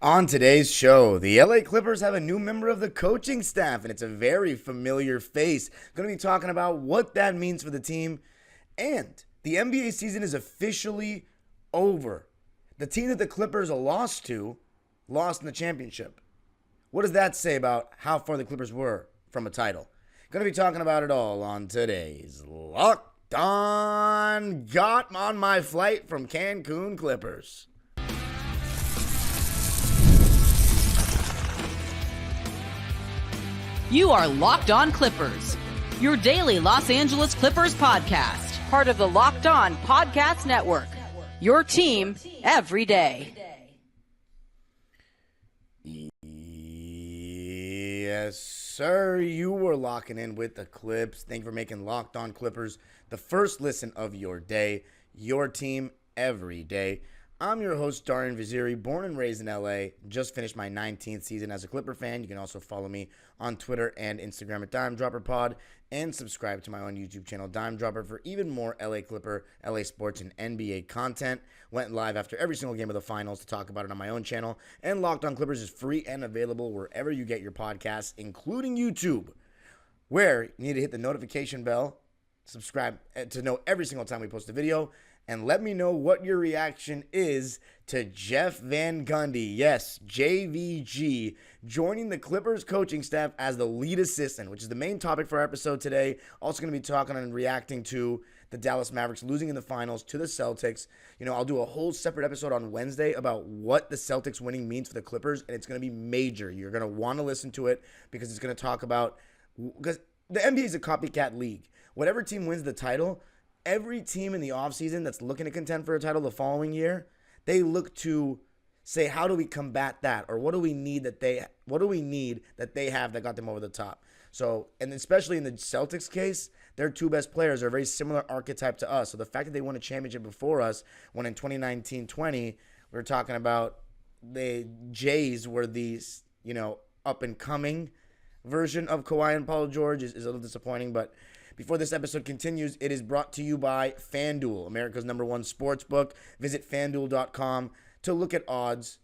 On today's show, the LA Clippers have a new member of the coaching staff, and it's a very familiar face. Going to be talking about what that means for the team, and the NBA season is officially over. The team that the Clippers lost to lost in the championship. What does that say about how far the Clippers were from a title? Going to be talking about it all on today's Locked On. Got on my flight from Cancun Clippers. You are Locked On Clippers, your daily Los Angeles Clippers podcast, part of the Locked On Podcast Network, your team every day. Yes, sir. You were locking in with the Clips. Thank you for making Locked On Clippers the first listen of your day, your team every day. I'm your host, Darian Vaziri, born and raised in LA. Just finished my 19th season as a Clipper fan. You can also follow me on Twitter and Instagram at DimeDropperPod and subscribe to my own YouTube channel, Dime Dropper, for even more LA Clipper, LA Sports, and NBA content. Went live after every single game of the finals to talk about it on my own channel. And Locked On Clippers is free and available wherever you get your podcasts, including YouTube, where you need to hit the notification bell, subscribe to know every single time we post a video. And let me know what your reaction is to Jeff Van Gundy, yes, JVG, joining the Clippers coaching staff as the lead assistant, which is the main topic for our episode today. Also going to be talking and reacting to the Dallas Mavericks losing in the finals to the Celtics. You know, I'll do a whole separate episode on Wednesday about what the Celtics winning means for the Clippers, and it's going to be major. You're going to want to listen to it because it's going to talk about, because the NBA is a copycat league. Whatever team wins the title, every team in the offseason that's looking to contend for a title the following year, they look to say, how do we combat that? Or what do we need that they have that got them over the top? So, and especially in the Celtics case, their two best players are a very similar archetype to us. So the fact that they won a championship before us, when in 2019-20, we were talking about the Jays were these, up and coming version of Kawhi and Paul George is a little disappointing, but before this episode continues, it is brought to you by FanDuel, America's #1 sports book. Visit FanDuel.com to look at odds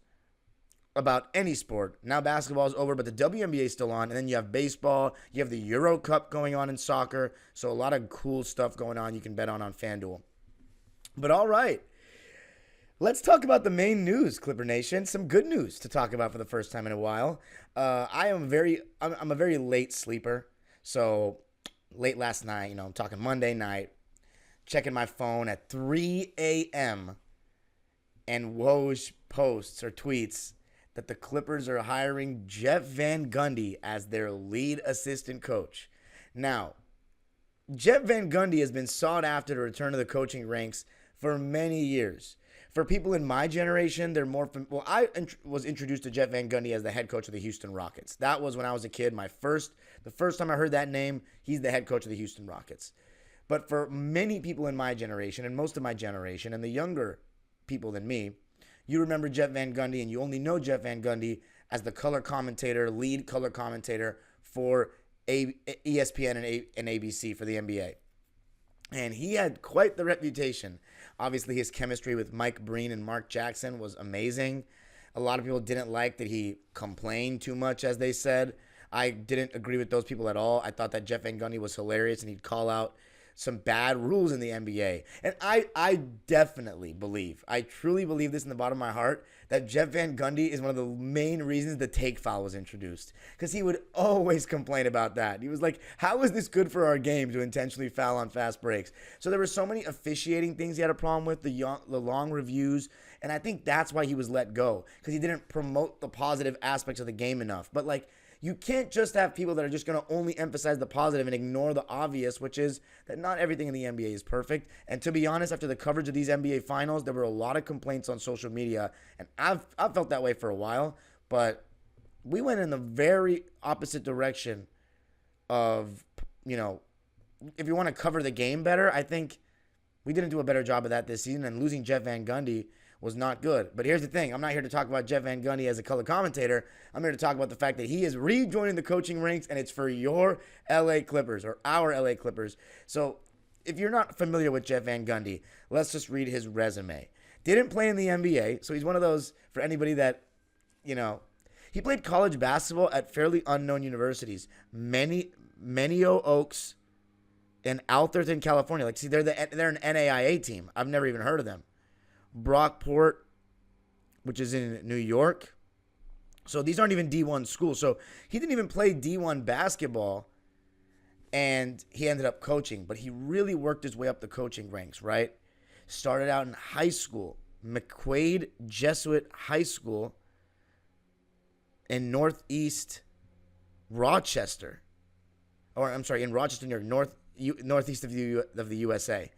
about any sport. Now basketball is over, but the WNBA is still on. And then you have baseball. You have the Euro Cup going on in soccer. So a lot of cool stuff going on you can bet on FanDuel. But all right, let's talk about the main news, Clipper Nation. Some good news to talk about for the first time in a while. I'm a very late sleeper. So late last night, I'm talking Monday night, checking my phone at 3 a.m. and Woj posts or tweets that the Clippers are hiring Jeff Van Gundy as their lead assistant coach. Now, Jeff Van Gundy has been sought after to return to the coaching ranks for many years. For people in my generation, they're more I was introduced to Jeff Van Gundy as the head coach of the Houston Rockets. That was when I was a kid. The first time I heard that name, he's the head coach of the Houston Rockets. But for many people in my generation, and most of my generation, and the younger people than me, you remember Jeff Van Gundy, and you only know Jeff Van Gundy as the lead color commentator for ESPN and ABC for the NBA. And he had quite the reputation. Obviously, his chemistry with Mike Breen and Mark Jackson was amazing. A lot of people didn't like that he complained too much, as they said. I didn't agree with those people at all. I thought that Jeff Van Gundy was hilarious, and he'd call out some bad rules in the NBA. And I definitely believe, I truly believe this in the bottom of my heart, that Jeff Van Gundy is one of the main reasons the take foul was introduced. Because he would always complain about that. He was like, how is this good for our game to intentionally foul on fast breaks? So there were so many officiating things he had a problem with, the long reviews, and I think that's why he was let go. Because he didn't promote the positive aspects of the game enough. But you can't just have people that are just going to only emphasize the positive and ignore the obvious, which is that not everything in the NBA is perfect. And to be honest, after the coverage of these NBA finals, there were a lot of complaints on social media. And I've felt that way for a while. But we went in the very opposite direction of, if you want to cover the game better, I think we didn't do a better job of that this season. And losing Jeff Van Gundy was not good. But here's the thing. I'm not here to talk about Jeff Van Gundy as a color commentator. I'm here to talk about the fact that he is rejoining the coaching ranks, and it's for your LA Clippers, or our LA Clippers. So if you're not familiar with Jeff Van Gundy, let's just read his resume. Didn't play in the NBA, so he's one of those, for anybody that he played college basketball at fairly unknown universities. Menio Oaks and Altherton, California. Like, see, they're an NAIA team. I've never even heard of them. Brockport, which is in New York. So these aren't even D1 schools. So he didn't even play D1 basketball, and he ended up coaching. But he really worked his way up the coaching ranks, right? Started out in high school, McQuaid Jesuit High School in Northeast Rochester. In Rochester, New York, northeast of the USA.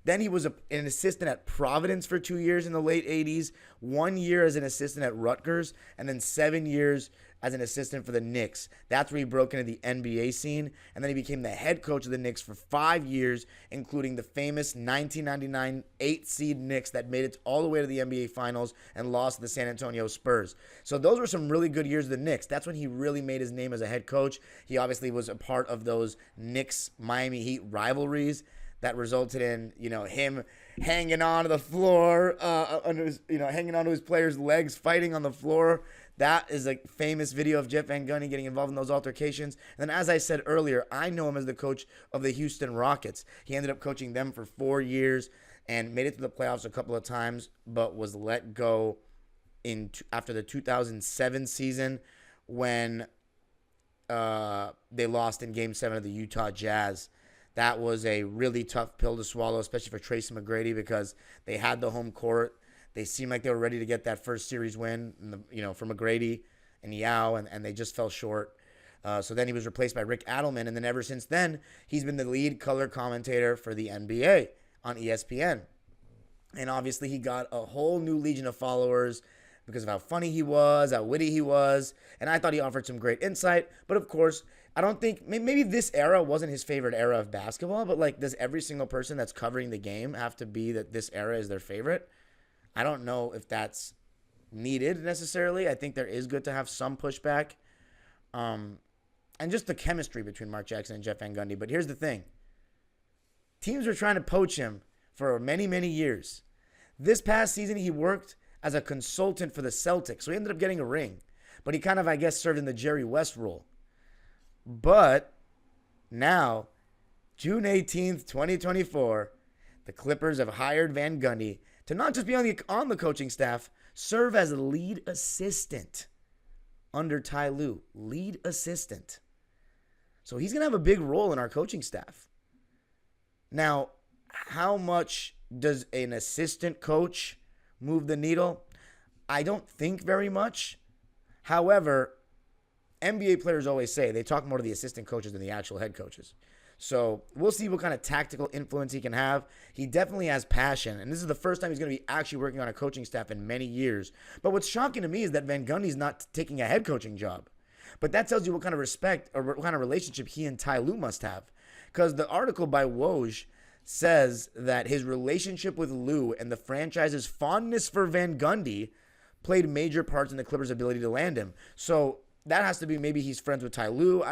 Then he was an assistant at Providence for 2 years in the late 80s, 1 year as an assistant at Rutgers, and then 7 years as an assistant for the Knicks. That's where he broke into the NBA scene, and then he became the head coach of the Knicks for 5 years, including the famous 1999 8-seed Knicks that made it all the way to the NBA Finals and lost to the San Antonio Spurs. So those were some really good years of the Knicks. That's when he really made his name as a head coach. He obviously was a part of those Knicks-Miami Heat rivalries that resulted in, him hanging onto the floor, hanging onto his players' legs, fighting on the floor. That is a famous video of Jeff Van Gundy getting involved in those altercations. And then, as I said earlier, I know him as the coach of the Houston Rockets. He ended up coaching them for 4 years and made it to the playoffs a couple of times, but was let go after the 2007 season when they lost in Game 7 of the Utah Jazz. That was a really tough pill to swallow, especially for Tracy McGrady, because they had the home court. They seemed like they were ready to get that first series win, for McGrady and Yao, and they just fell short. So then he was replaced by Rick Adelman, and then ever since then, he's been the lead color commentator for the NBA on ESPN. And obviously, he got a whole new legion of followers because of how funny he was, how witty he was, and I thought he offered some great insight. But of course, I don't think, maybe this era wasn't his favorite era of basketball, but does every single person that's covering the game have to be that this era is their favorite? I don't know if that's needed necessarily. I think there is good to have some pushback. And just the chemistry between Mark Jackson and Jeff Van Gundy. But here's the thing. Teams were trying to poach him for many, many years. This past season, he worked as a consultant for the Celtics, so he ended up getting a ring. But he kind of, I guess, served in the Jerry West role. But now, June 18th, 2024, the Clippers have hired Van Gundy to not just be on the coaching staff, serve as a lead assistant under Ty Lue. Lead assistant. So he's going to have a big role in our coaching staff. Now, how much does an assistant coach move the needle? I don't think very much. However, NBA players always say they talk more to the assistant coaches than the actual head coaches. So we'll see what kind of tactical influence he can have. He definitely has passion, and this is the first time he's going to be actually working on a coaching staff in many years. But what's shocking to me is that Van Gundy's not taking a head coaching job. But that tells you what kind of respect or what kind of relationship he and Ty Lue must have. Because the article by Woj says that his relationship with Lue and the franchise's fondness for Van Gundy played major parts in the Clippers' ability to land him. So that has to be maybe he's friends with Ty Lue.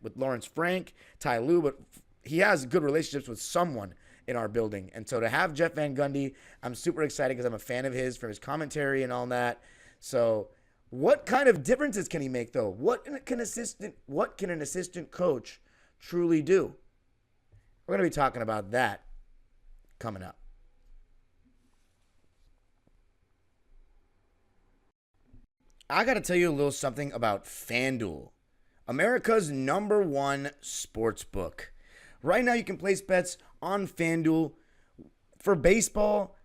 With Lawrence Frank, Ty Lue, but he has good relationships with someone in our building. And so to have Jeff Van Gundy, I'm super excited because I'm a fan of his for his commentary and all that. So what kind of differences can he make, though? What can an assistant coach truly do? We're going to be talking about that coming up. I got to tell you a little something about FanDuel, America's #1 sports book. Right now you can place bets on FanDuel for baseball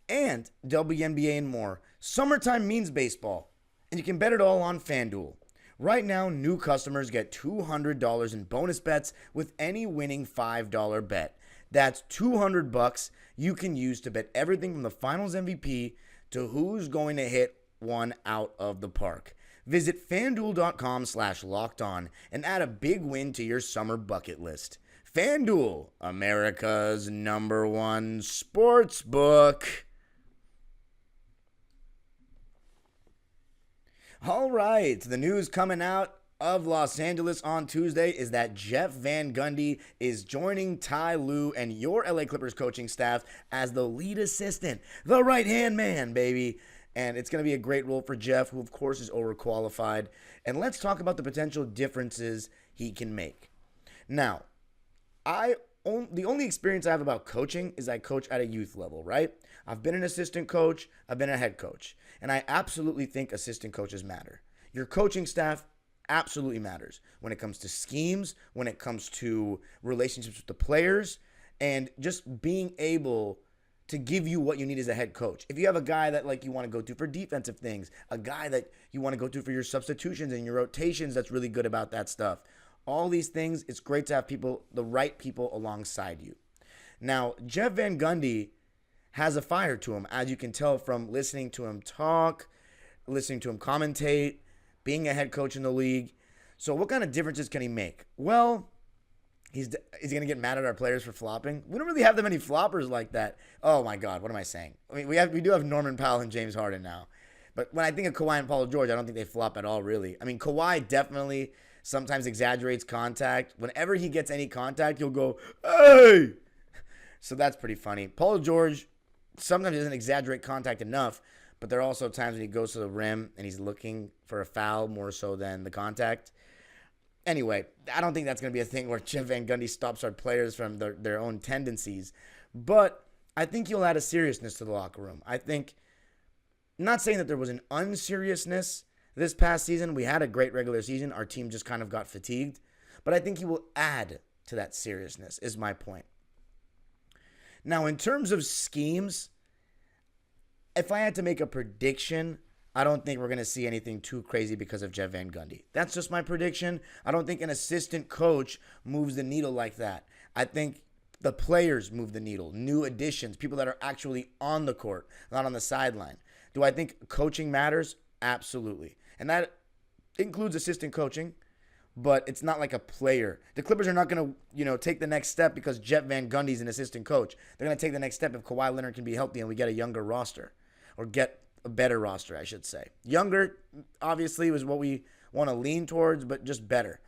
and WNBA and more. Summertime means baseball, and you can bet it all on FanDuel. Right now, new customers get $200 in bonus bets with any winning $5 bet. That's $200 you can use to bet everything from the Finals MVP to who's going to hit one out of the park. Visit FanDuel.com/lockedon and add a big win to your summer bucket list. FanDuel, America's #1 sports book. All right, the news coming out of Los Angeles on Tuesday is that Jeff Van Gundy is joining Ty Lue and your LA Clippers coaching staff as the lead assistant, the right-hand man, baby. And it's going to be a great role for Jeff, who, of course, is overqualified. And let's talk about the potential differences he can make. Now, the only experience I have about coaching is I coach at a youth level, right? I've been an assistant coach. I've been a head coach. And I absolutely think assistant coaches matter. Your coaching staff absolutely matters when it comes to schemes, when it comes to relationships with the players, and just being able to give you what you need as a head coach. If you have a guy that like you want to go to for defensive things, a guy that you want to go to for your substitutions and your rotations that's really good about that stuff, all these things, it's great to have people, the right people alongside you. Now, Jeff Van Gundy has a fire to him, as you can tell from listening to him talk, listening to him commentate, being a head coach in the league. So what kind of differences can he make? Well, he's going to get mad at our players for flopping. We don't really have that many floppers like that. Oh my God, what am I saying? I mean, we do have Norman Powell and James Harden now. But when I think of Kawhi and Paul George, I don't think they flop at all, really. I mean, Kawhi definitely sometimes exaggerates contact. Whenever he gets any contact, he'll go, hey! So that's pretty funny. Paul George sometimes doesn't exaggerate contact enough, but there are also times when he goes to the rim and he's looking for a foul more so than the contact. Anyway, I don't think that's going to be a thing where Jeff Van Gundy stops our players from their own tendencies. But I think he'll add a seriousness to the locker room. I think, not saying that there was an unseriousness this past season. We had a great regular season. Our team just kind of got fatigued. But I think he will add to that seriousness, is my point. Now, in terms of schemes, if I had to make a prediction, I don't think we're going to see anything too crazy because of Jeff Van Gundy. That's just my prediction. I don't think an assistant coach moves the needle like that. I think the players move the needle. New additions, people that are actually on the court, not on the sideline. Do I think coaching matters? Absolutely. And that includes assistant coaching, but it's not like a player. The Clippers are not going to, take the next step because Jeff Van Gundy's an assistant coach. They're going to take the next step if Kawhi Leonard can be healthy and we get a younger roster, or get a better roster, I should say. Younger, obviously, was what we want to lean towards, but just better,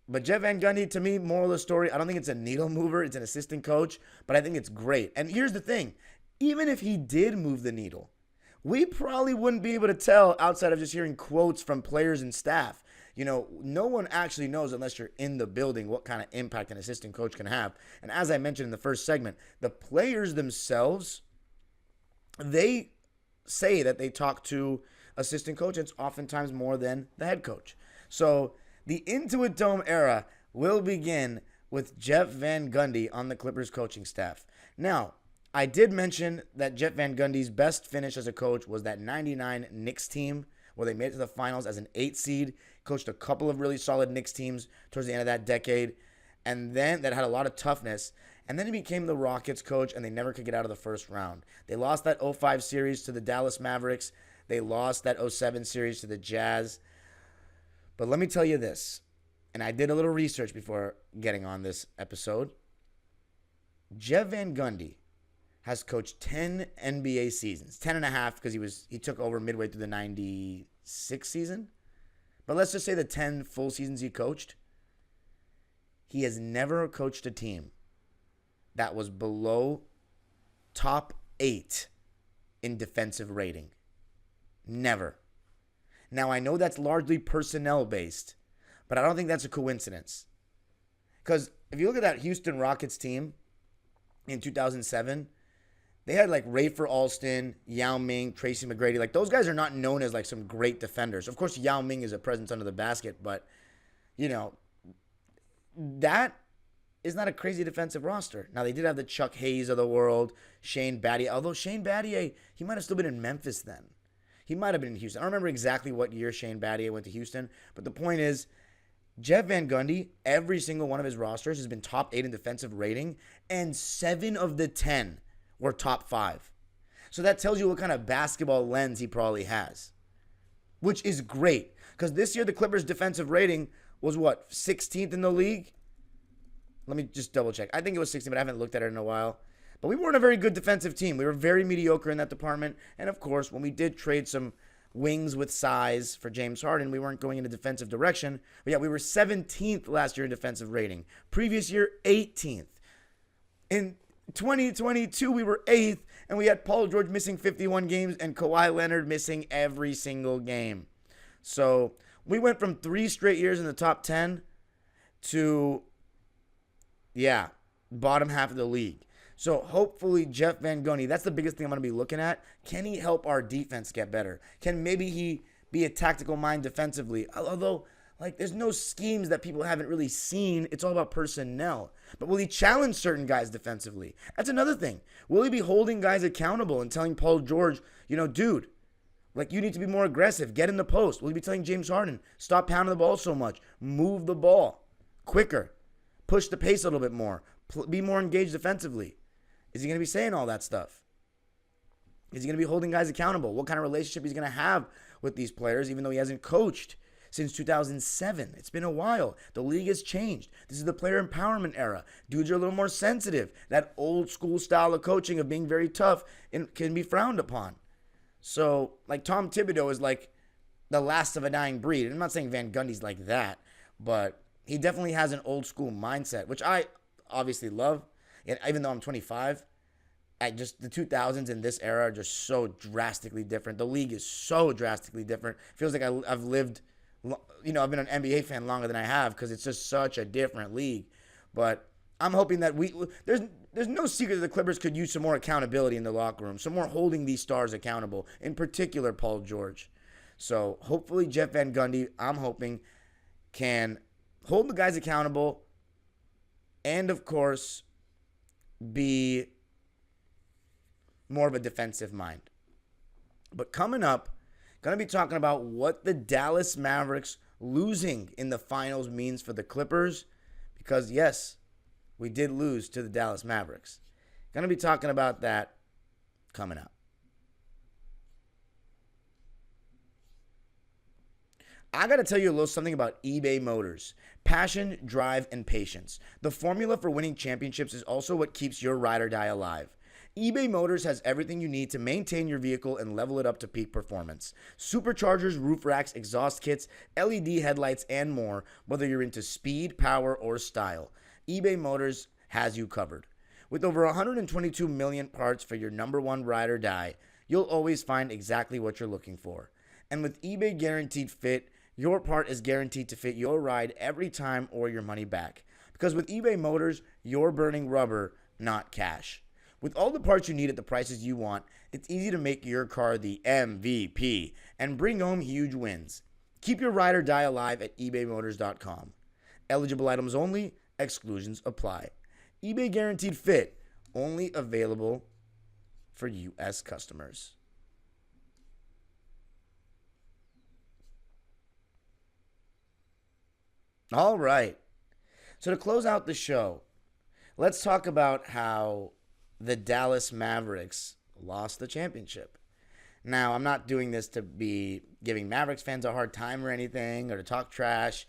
But Jeff Van Gundy, to me, moral of the story, I don't think it's a needle mover. It's an assistant coach, but I think it's great. And here's the thing. Even if he did move the needle, we probably wouldn't be able to tell outside of just hearing quotes from players and staff. No one actually knows unless you're in the building what kind of impact an assistant coach can have. And as I mentioned in the first segment, the players themselves, they say that they talk to assistant coaches oftentimes more than the head coach. So the Intuit Dome era will begin with Jeff Van Gundy on the Clippers coaching staff. Now, I did mention that Jeff Van Gundy's best finish as a coach was that 99 Knicks team where they made it to the finals as an 8 seed, coached a couple of really solid Knicks teams towards the end of that decade, and then that had a lot of toughness. And then he became the Rockets coach, and they never could get out of the first round. They lost that 05 series to the Dallas Mavericks. They lost that 07 series to the Jazz. But let me tell you this, and I did a little research before getting on this episode. Jeff Van Gundy has coached 10 NBA seasons, 10 and a half because he took over midway through the 96 season. But let's just say the 10 full seasons he coached. He has never coached a team that was below top 8 in defensive rating. Never. Now, I know that's largely personnel-based, but I don't think that's a coincidence. Because if you look at that Houston Rockets team in 2007, they had like Rafer Alston, Yao Ming, Tracy McGrady. Like, those guys are not known as like some great defenders. Of course, Yao Ming is a presence under the basket, but, that is not a crazy defensive roster. Now, they did have the Chuck Hayes of the world, Shane Battier. Although Shane Battier, he might have still been in Memphis then. He might have been in Houston. I don't remember exactly what year Shane Battier went to Houston. But the point is, Jeff Van Gundy, every single one of his rosters has been top 8 in defensive rating, and 7 of the 10 were top 5. So that tells you what kind of basketball lens he probably has, which is great. Because this year, the Clippers' defensive rating was, 16th in the league? Let me just double check. I think it was 16, but I haven't looked at it in a while. But we weren't a very good defensive team. We were very mediocre in that department. And, of course, when we did trade some wings with size for James Harden, we weren't going in a defensive direction. But, yeah, we were 17th last year in defensive rating. Previous year, 18th. In 2022, we were 8th. And we had Paul George missing 51 games and Kawhi Leonard missing every single game. So we went from 3 straight years in the top 10 to, bottom half of the league. So hopefully Jeff Van Gundy, that's the biggest thing I'm going to be looking at. Can he help our defense get better? Can maybe he be a tactical mind defensively? Although, there's no schemes that people haven't really seen. It's all about personnel. But will he challenge certain guys defensively? That's another thing. Will he be holding guys accountable and telling Paul George, dude, you need to be more aggressive. Get in the post. Will he be telling James Harden, stop pounding the ball so much. Move the ball quicker. Push the pace a little bit more. Be more engaged defensively. Is he going to be saying all that stuff? Is he going to be holding guys accountable? What kind of relationship he's going to have with these players, even though he hasn't coached since 2007? It's been a while. The league has changed. This is the player empowerment era. Dudes are a little more sensitive. That old school style of coaching of being very tough can be frowned upon. So, Tom Thibodeau is the last of a dying breed. And I'm not saying Van Gundy's like that, but he definitely has an old school mindset, which I obviously love. And even though I'm 25, the 2000s in this era are just so drastically different. The league is so drastically different. It feels like I've lived, I've been an NBA fan longer than I have because it's just such a different league. But I'm hoping that there's no secret that the Clippers could use some more accountability in the locker room, some more holding these stars accountable, in particular Paul George. So hopefully Jeff Van Gundy, I'm hoping, can hold the guys accountable and, of course, be more of a defensive mind. But coming up, going to be talking about what the Dallas Mavericks losing in the finals means for the Clippers. Because, yes, we did lose to the Dallas Mavericks. Going to be talking about that coming up. I got to tell you a little something about eBay Motors. Passion, drive, and patience. The formula for winning championships is also what keeps your ride or die alive. eBay Motors has everything you need to maintain your vehicle and level it up to peak performance. Superchargers, roof racks, exhaust kits, LED headlights, and more, whether you're into speed, power, or style. eBay Motors has you covered. With over 122 million parts for your number one ride or die, you'll always find exactly what you're looking for. And with eBay Guaranteed Fit, your part is guaranteed to fit your ride every time or your money back. Because with eBay Motors, you're burning rubber, not cash. With all the parts you need at the prices you want, it's easy to make your car the MVP and bring home huge wins. Keep your ride or die alive at ebaymotors.com. Eligible items only, exclusions apply. eBay Guaranteed Fit, only available for U.S. customers. All right. So to close out the show, let's talk about how the Dallas Mavericks lost the championship. Now, I'm not doing this to be giving Mavericks fans a hard time or anything or to talk trash.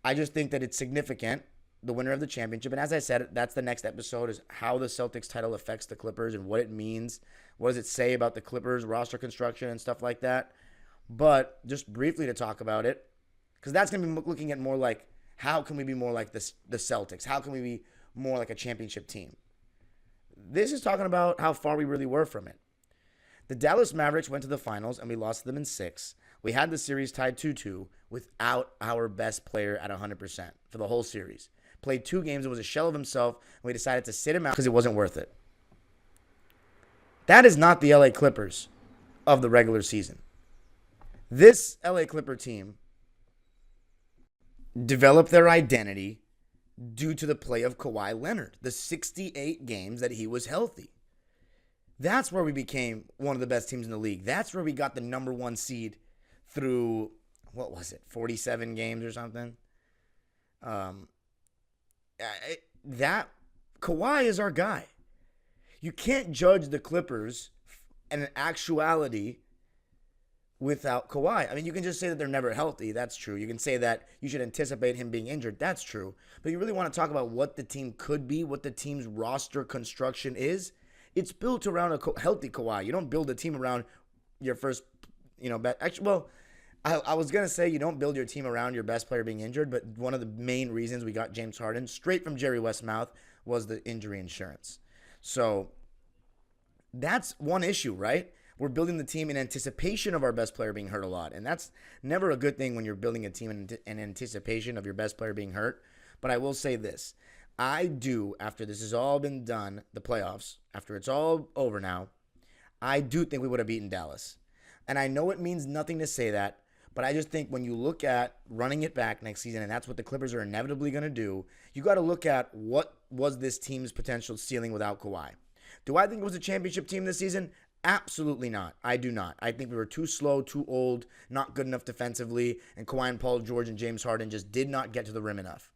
I just think that it's significant, the winner of the championship. And as I said, that's the next episode, is how the Celtics title affects the Clippers and what it means. What does it say about the Clippers roster construction and stuff like that? But just briefly to talk about it, because that's going to be looking at more like, how can we be more like the Celtics? How can we be more like a championship team? This is talking about how far we really were from it. The Dallas Mavericks went to the finals, and we lost to them in 6. We had the series tied 2-2 without our best player at 100% for the whole series. Played 2 games and was a shell of himself, and we decided to sit him out because it wasn't worth it. That is not the LA Clippers of the regular season. This LA Clipper team developed their identity due to the play of Kawhi Leonard, the 68 games that he was healthy. That's where we became one of the best teams in the league. That's where we got the number 1 seed through, 47 games or something. That Kawhi is our guy. You can't judge the Clippers in an actuality without Kawhi. I mean, you can just say that they're never healthy. That's true. You can say that you should anticipate him being injured. That's true. But you really want to talk about what the team could be, what the team's roster construction is. It's built around a healthy Kawhi. You don't build a team around your first, I was going to say you don't build your team around your best player being injured, but one of the main reasons we got James Harden straight from Jerry West's mouth was the injury insurance. So That's one issue, right? We're building the team in anticipation of our best player being hurt a lot. And that's never a good thing when you're building a team in anticipation of your best player being hurt. But I will say this. I do, after this has all been done, the playoffs, after it's all over now, I do think we would have beaten Dallas. And I know it means nothing to say that, but I just think when you look at running it back next season, and that's what the Clippers are inevitably going to do, you got to look at what was this team's potential ceiling without Kawhi. Do I think it was a championship team this season? Absolutely not. I do not. I think we were too slow, too old, not good enough defensively, and Kawhi and Paul George and James Harden just did not get to the rim enough.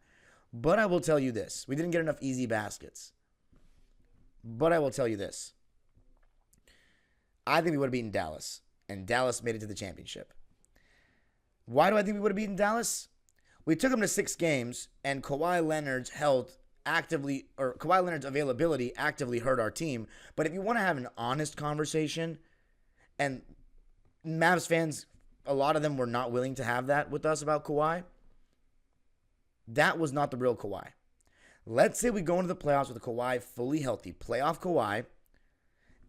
But I will tell you this. We didn't get enough easy baskets. But I will tell you this. I think we would have beaten Dallas, and Dallas made it to the championship. Why do I think we would have beaten Dallas? We took them to 6 games, and Kawhi Leonard's availability actively hurt our team. But if you want to have an honest conversation, and Mavs fans, a lot of them were not willing to have that with us about Kawhi, that was not the real Kawhi. Let's say we go into the playoffs with Kawhi fully healthy, playoff Kawhi,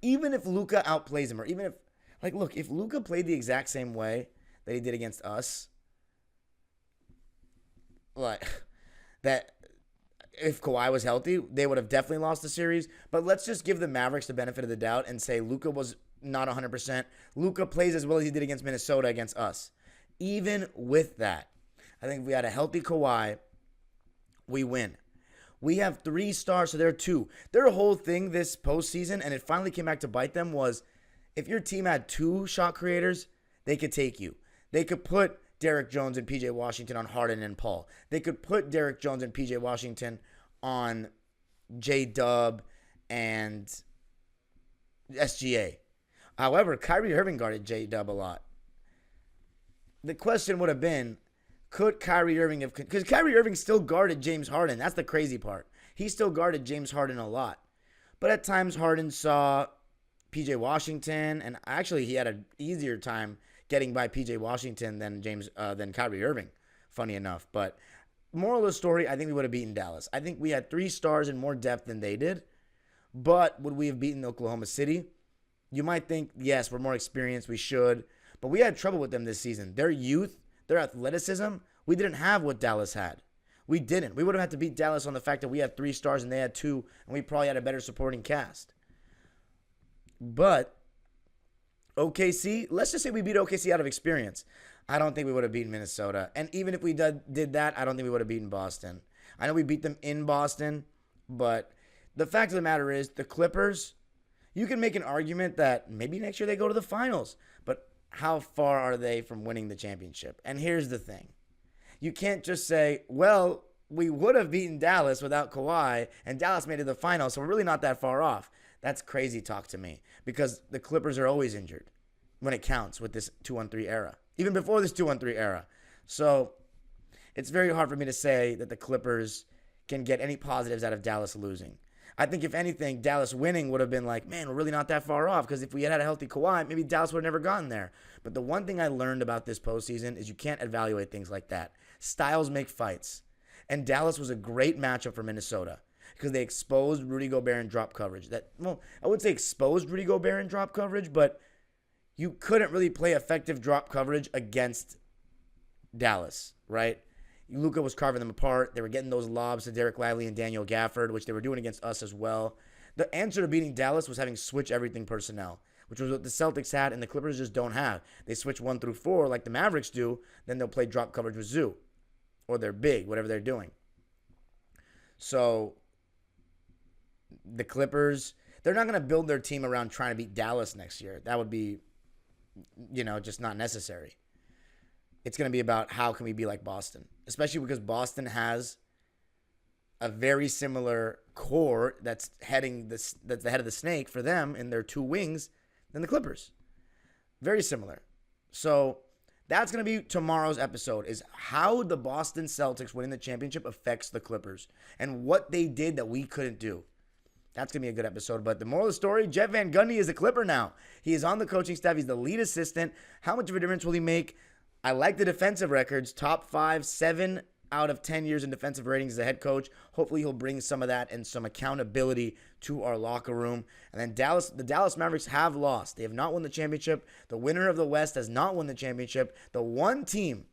even if Luka outplays him, or even if, if Luka played the exact same way that he did against us, that if Kawhi was healthy, they would have definitely lost the series. But let's just give the Mavericks the benefit of the doubt and say Luka was not 100%. Luka plays as well as he did against Minnesota against us. Even with that, I think if we had a healthy Kawhi, we win. We have 3 stars, so they're 2. Their whole thing this postseason, and it finally came back to bite them, was if your team had 2 shot creators, they could take you. They could put Derrick Jones and PJ Washington on Harden and Paul. They could put Derrick Jones and PJ Washington on J-Dub and SGA. However, Kyrie Irving guarded J-Dub a lot. The question would have been, could Kyrie Irving have... Because Kyrie Irving still guarded James Harden. That's the crazy part. He still guarded James Harden a lot. But at times, Harden saw PJ Washington, and actually he had an easier time getting by PJ Washington than Kyrie Irving, funny enough. But moral of the story, I think we would have beaten Dallas. I think we had 3 stars and more depth than they did. But would we have beaten Oklahoma City? You might think, yes, we're more experienced, we should. But we had trouble with them this season. Their youth, their athleticism, we didn't have what Dallas had. We didn't. We would have had to beat Dallas on the fact that we had 3 stars and they had 2, and we probably had a better supporting cast. But OKC, let's just say we beat OKC out of experience. I don't think we would have beaten Minnesota. And even if we did that, I don't think we would have beaten Boston. I know we beat them in Boston, but the fact of the matter is the Clippers, you can make an argument that maybe next year they go to the finals, but how far are they from winning the championship? And here's the thing. You can't just say, well, we would have beaten Dallas without Kawhi, and Dallas made it to the finals, so we're really not that far off. That's crazy talk to me, because the Clippers are always injured when it counts with this 2-on-3 era, even before this 2-on-3 era. So it's very hard for me to say that the Clippers can get any positives out of Dallas losing. I think if anything, Dallas winning would have been like, man, we're really not that far off, because if we had a healthy Kawhi, maybe Dallas would have never gotten there. But the one thing I learned about this postseason is you can't evaluate things like that. Styles make fights. And Dallas was a great matchup for Minnesota because they exposed Rudy Gobert in drop coverage. I would say exposed Rudy Gobert in drop coverage, but you couldn't really play effective drop coverage against Dallas, right? Luka was carving them apart. They were getting those lobs to Derek Lively and Daniel Gafford, which they were doing against us as well. The answer to beating Dallas was having switch everything personnel, which was what the Celtics had and the Clippers just don't have. They switch 1 through 4 like the Mavericks do, then they'll play drop coverage with Zoo or they're big, whatever they're doing. So the Clippers, they're not going to build their team around trying to beat Dallas next year. That would be, just not necessary. It's going to be about how can we be like Boston, especially because Boston has a very similar core that's that's the head of the snake for them in their 2 wings than the Clippers. Very similar. So that's going to be tomorrow's episode, is how the Boston Celtics winning the championship affects the Clippers and what they did that we couldn't do. That's going to be a good episode. But the moral of the story, Jeff Van Gundy is a Clipper now. He is on the coaching staff. He's the lead assistant. How much of a difference will he make? I like the defensive records. Top 5, 7 out of 10 years in defensive ratings as a head coach. Hopefully he'll bring some of that and some accountability to our locker room. And then the Dallas Mavericks have lost. They have not won the championship. The winner of the West has not won the championship. The one team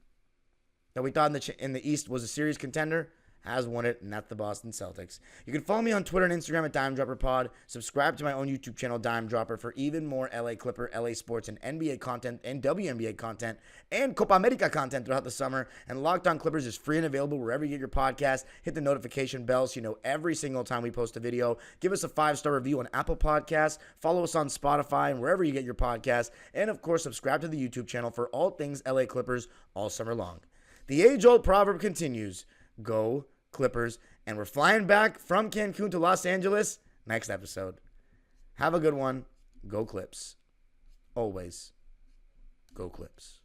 that we thought in the East was a serious contender has won it, and that's the Boston Celtics. You can follow me on Twitter and Instagram at DimeDropperPod. Subscribe to my own YouTube channel, Dime Dropper, for even more LA Clipper, LA Sports, and NBA content, and WNBA content, and Copa America content throughout the summer. And Locked On Clippers is free and available wherever you get your podcast. Hit the notification bell so you know every single time we post a video. Give us a 5-star review on Apple Podcasts. Follow us on Spotify and wherever you get your podcast. And, of course, subscribe to the YouTube channel for all things LA Clippers all summer long. The age-old proverb continues, go Clippers, and we're flying back from Cancun to Los Angeles next episode. Have a good one. Go Clips. Always go Clips.